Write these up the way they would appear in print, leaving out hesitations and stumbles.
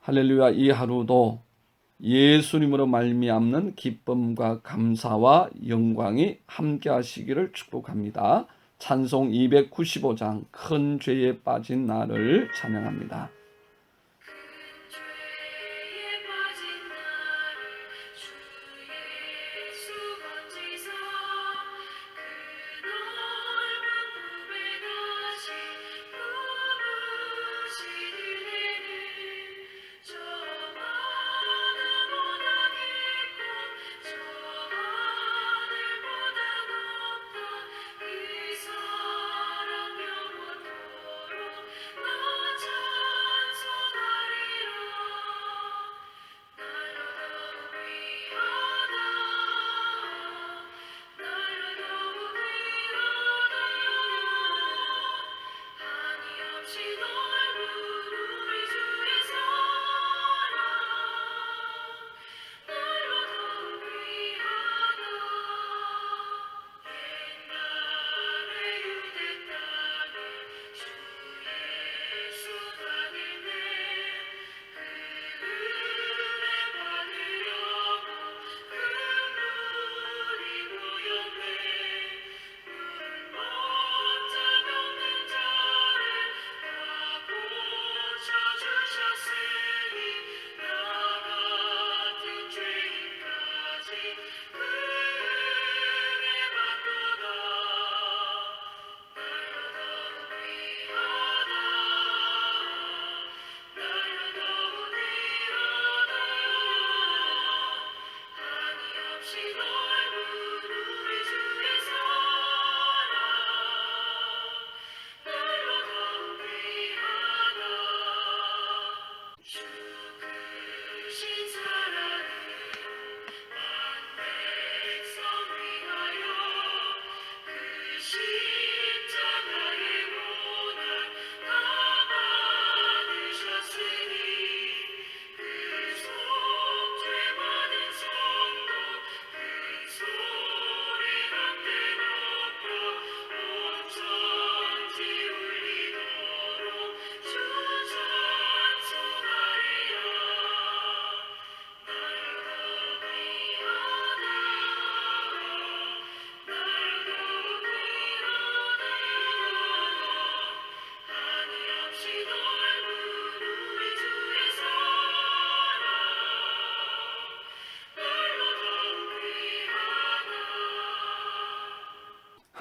할렐루야. 이 하루도 예수님으로 말미암는 기쁨과 감사와 영광이 함께 하시기를 축복합니다. 찬송 295장 큰 죄에 빠진 나를 찬양합니다.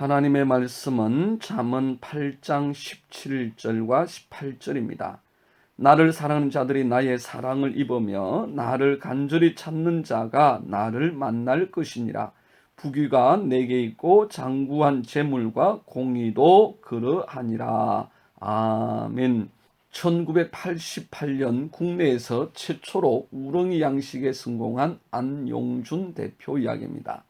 하나님의 말씀은 잠언 8장 17절과 18절입니다. 나를 사랑하는 자들이 나의 사랑을 입으며 나를 간절히 찾는 자가 나를 만날 것이니라. 부귀가 내게 있고 장구한 재물과 공의도 그러하니라. 아멘. 1988년 국내에서 최초로 우렁이 양식에 성공한 안용준 대표 이야기입니다.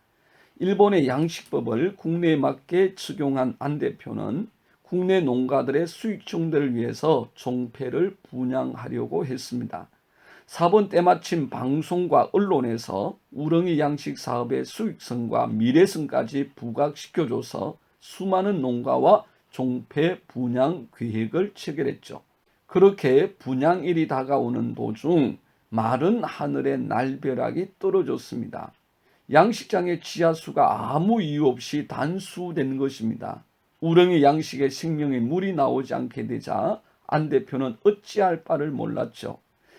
일본의 양식법을 국내에 맞게 적용한 안 대표는 국내 농가들의 수익 증대를 위해서 종패를 분양하려고 했습니다. 사번 때마침 방송과 언론에서 우렁이 양식 사업의 수익성과 미래성까지 부각시켜줘서 수많은 농가와 종패 분양 계획을 체결했죠. 그렇게 분양일이 다가오는 도중 마른 하늘에 날벼락이 떨어졌습니다. 양식장의 지하수가 아무 이유 없이 단수된 것입니다. 우렁이 양식에 생명의 물이 나오지 않게 되자 안 대표는 어찌할 바를 몰랐죠.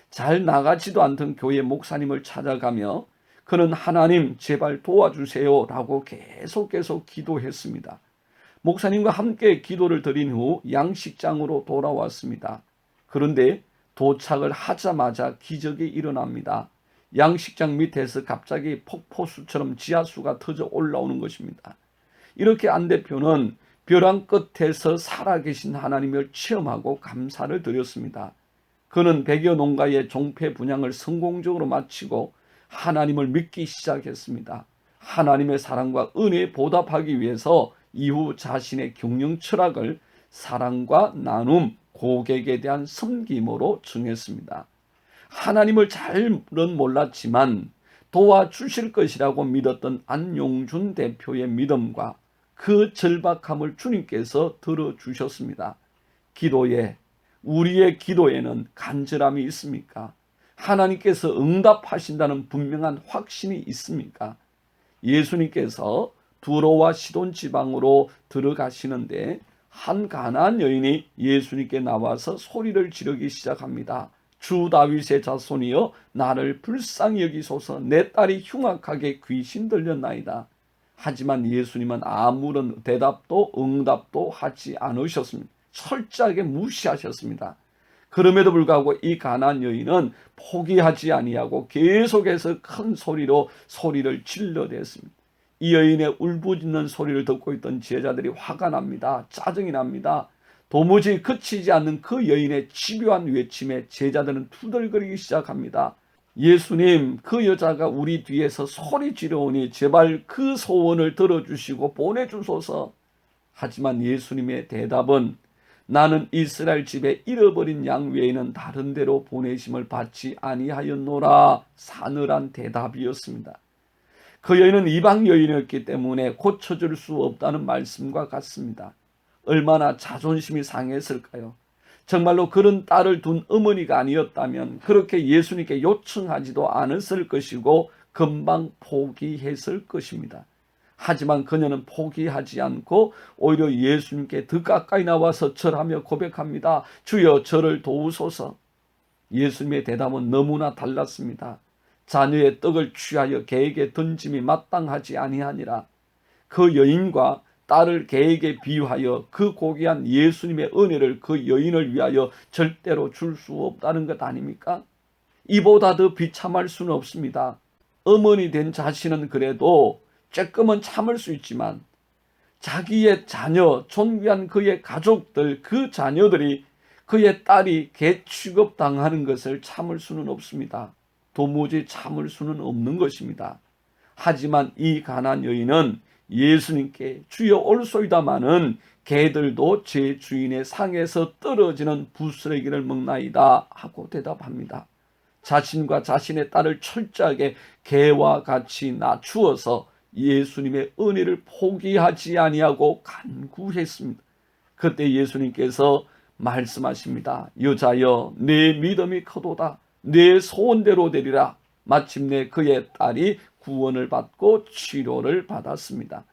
잘 나가지도 않던 교회 목사님을 찾아가며 그는 하나님 제발 도와주세요 라고 계속 기도했습니다. 목사님과 함께 기도를 드린 후 양식장으로 돌아왔습니다. 그런데 도착을 하자마자 기적이 일어납니다. 양식장 밑에서 갑자기 폭포수처럼 지하수가 터져 올라오는 것입니다. 이렇게 안 대표는 벼랑 끝에서 살아계신 하나님을 체험하고 감사를 드렸습니다. 그는 100여 농가의 종패 분양을 성공적으로 마치고 하나님을 믿기 시작했습니다. 하나님의 사랑과 은혜에 보답하기 위해서 이후 자신의 경영 철학을 사랑과 나눔, 고객에 대한 섬김으로 정했습니다. 하나님을 잘은 몰랐지만 도와주실 것이라고 믿었던 안용준 대표의 믿음과 그 절박함을 주님께서 들어주셨습니다. 우리의 기도에는 간절함이 있습니까? 하나님께서 응답하신다는 분명한 확신이 있습니까? 예수님께서 두로와 시돈 지방으로 들어가시는데 한 가나안 여인이 예수님께 나와서 소리를 지르기 시작합니다. 주 다윗의 자손이여 나를 불쌍히 여기소서. 내 딸이 흉악하게 귀신 들렸나이다. 하지만 예수님은 아무런 대답도 응답도 하지 않으셨습니다. 철저하게 무시하셨습니다. 그럼에도 불구하고 이 가나안 여인은 포기하지 아니하고 계속해서 큰 소리로 소리를 질러댔습니다. 이 여인의 울부짖는 소리를 듣고 있던 제자들이 화가 납니다. 짜증이 납니다. 도무지 그치지 않는 그 여인의 집요한 외침에 제자들은 투덜거리기 시작합니다. 예수님, 그 여자가 우리 뒤에서 소리 지르오니 제발 그 소원을 들어주시고 보내주소서. 하지만 예수님의 대답은 나는 이스라엘 집에 잃어버린 양 외에는 다른 데로 보내심을 받지 아니하였노라. 사늘한 대답이었습니다. 그 여인은 이방 여인이었기 때문에 고쳐줄 수 없다는 말씀과 같습니다. 얼마나 자존심이 상했을까요? 정말로 그런 딸을 둔 어머니가 아니었다면 그렇게 예수님께 요청하지도 않았을 것이고 금방 포기했을 것입니다. 하지만 그녀는 포기하지 않고 오히려 예수님께 더 가까이 나와서 절하며 고백합니다. 주여 저를 도우소서. 예수님의 대답은 너무나 달랐습니다. 자녀의 떡을 취하여 개에게 던짐이 마땅하지 아니하니라. 그 여인과 딸을 개에게 비유하여 그 고귀한 예수님의 은혜를 그 여인을 위하여 절대로 줄 수 없다는 것 아닙니까? 이보다 더 비참할 수는 없습니다. 어머니 된 자신은 그래도 조금은 참을 수 있지만 자기의 자녀, 존귀한 그의 가족들, 그 자녀들이 그의 딸이 개 취급당하는 것을 참을 수는 없습니다. 도무지 참을 수는 없는 것입니다. 하지만 이 가나안 여인은 예수님께 주여 올소이다마는 개들도 제 주인의 상에서 떨어지는 부스러기를 먹나이다 하고 대답합니다. 자신과 자신의 딸을 철저하게 개와 같이 낮추어서 예수님의 은혜를 포기하지 아니하고 간구했습니다. 그때 예수님께서 말씀하십니다. 여자여 내 믿음이 크도다. 내 소원대로 되리라. 마침내 그의 딸이 구원을 받고 치료를 받았습니다.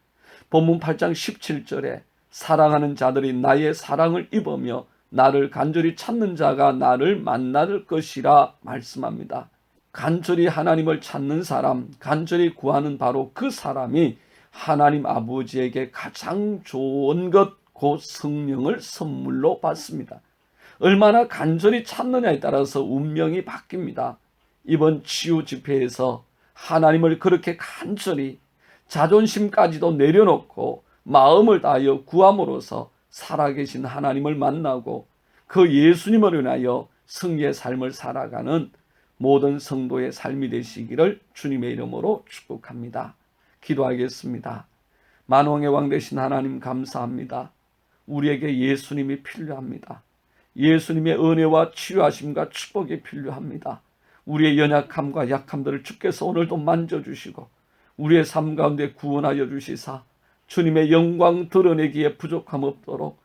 본문 8장 17절에 사랑하는 자들이 나의 사랑을 입으며 나를 간절히 찾는 자가 나를 만날 것이라 말씀합니다. 간절히 하나님을 찾는 사람, 간절히 구하는 바로 그 사람이 하나님 아버지에게 가장 좋은 것, 곧 성령을 선물로 받습니다. 얼마나 간절히 찾느냐에 따라서 운명이 바뀝니다. 이번 치유 집회에서 하나님을 그렇게 간절히 자존심까지도 내려놓고 마음을 다하여 구함으로써 살아계신 하나님을 만나고 그 예수님을 인하여 승리의 삶을 살아가는 모든 성도의 삶이 되시기를 주님의 이름으로 축복합니다. 기도하겠습니다. 만왕의 왕 되신 하나님 감사합니다. 우리에게 예수님이 필요합니다. 예수님의 은혜와 치유하심과 축복이 필요합니다. 우리의 연약함과 약함들을 주께서 오늘도 만져주시고 우리의 삶 가운데 구원하여 주시사 주님의 영광 드러내기에 부족함 없도록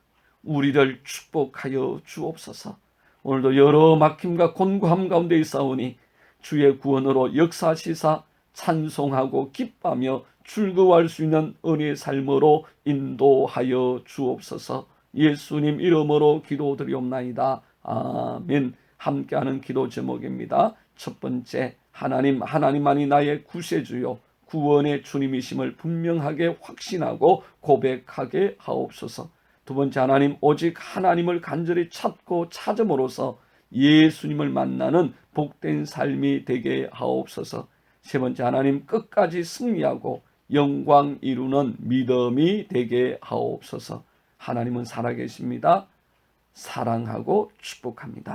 우리를 축복하여 주옵소서. 오늘도 여러 막힘과 곤고함 가운데 있사오니 주의 구원으로 역사하시사 찬송하고 기뻐하며 즐거워할 수 있는 은혜의 삶으로 인도하여 주옵소서. 예수님 이름으로 기도드리옵나이다. 아멘. 함께하는 기도 제목입니다. 첫 번째, 하나님만이 나의 구세주요 구원의 주님이심을 분명하게 확신하고 고백하게 하옵소서. 두 번째, 하나님 오직 하나님을 간절히 찾고 찾음으로써 예수님을 만나는 복된 삶이 되게 하옵소서. 세 번째, 하나님 끝까지 승리하고 영광 이루는 믿음이 되게 하옵소서. 하나님은 살아계십니다. 사랑하고 축복합니다.